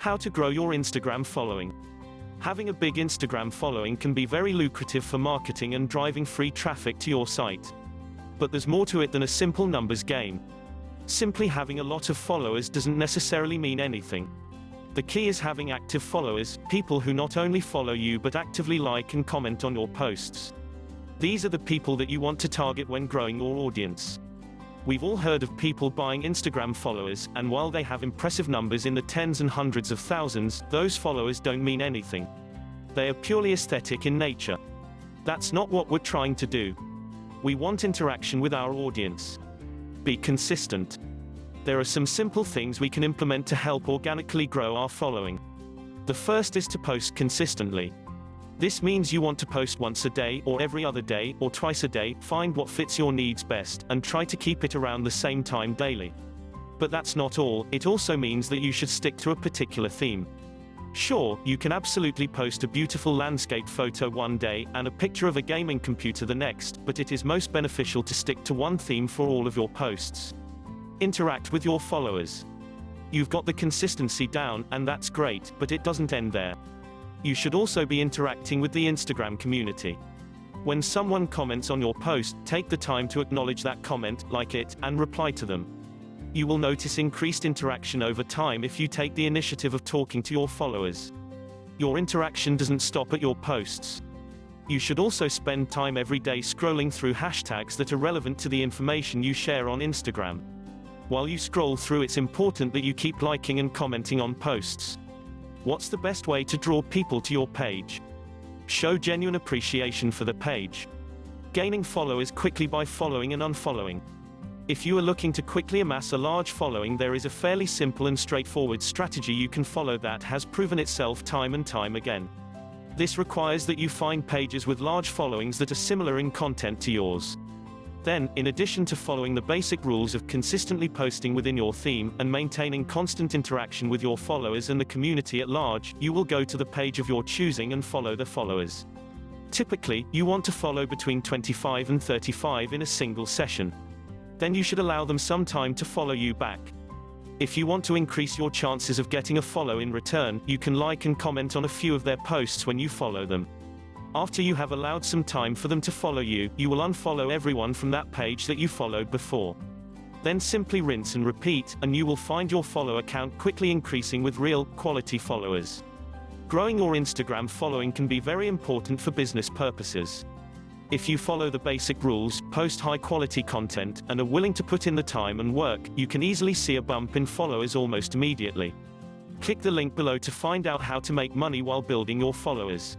How to grow your Instagram following. Having a big Instagram following can be very lucrative for marketing and driving free traffic to your site. But there's more to it than a simple numbers game. Simply having a lot of followers doesn't necessarily mean anything. The key is having active followers, people who not only follow you but actively like and comment on your posts. These are the people that you want to target when growing your audience. We've all heard of people buying Instagram followers, and while they have impressive numbers in the tens and hundreds of thousands, those followers don't mean anything. They are purely aesthetic in nature. That's not what we're trying to do. We want interaction with our audience. Be consistent. There are some simple things we can implement to help organically grow our following. The first is to post consistently. This means you want to post once a day, or every other day, or twice a day. Find what fits your needs best, and try to keep it around the same time daily. But that's not all, it also means that you should stick to a particular theme. Sure, you can absolutely post a beautiful landscape photo one day, and a picture of a gaming computer the next, but it is most beneficial to stick to one theme for all of your posts. Interact with your followers. You've got the consistency down, and that's great, but it doesn't end there. You should also be interacting with the Instagram community. When someone comments on your post, take the time to acknowledge that comment, like it, and reply to them. You will notice increased interaction over time if you take the initiative of talking to your followers. Your interaction doesn't stop at your posts. You should also spend time every day scrolling through hashtags that are relevant to the information you share on Instagram. While you scroll through, it's important that you keep liking and commenting on posts. What's the best way to draw people to your page? Show genuine appreciation for the page. Gaining followers quickly by following and unfollowing. If you are looking to quickly amass a large following, there is a fairly simple and straightforward strategy you can follow that has proven itself time and time again. This requires that you find pages with large followings that are similar in content to yours. Then, in addition to following the basic rules of consistently posting within your theme, and maintaining constant interaction with your followers and the community at large, you will go to the page of your choosing and follow the followers. Typically, you want to follow between 25 and 35 in a single session. Then you should allow them some time to follow you back. If you want to increase your chances of getting a follow in return, you can like and comment on a few of their posts when you follow them. After you have allowed some time for them to follow you, you will unfollow everyone from that page that you followed before. Then simply rinse and repeat, and you will find your follower count quickly increasing with real, quality followers. Growing your Instagram following can be very important for business purposes. If you follow the basic rules, post high-quality content, and are willing to put in the time and work, you can easily see a bump in followers almost immediately. Click the link below to find out how to make money while building your followers.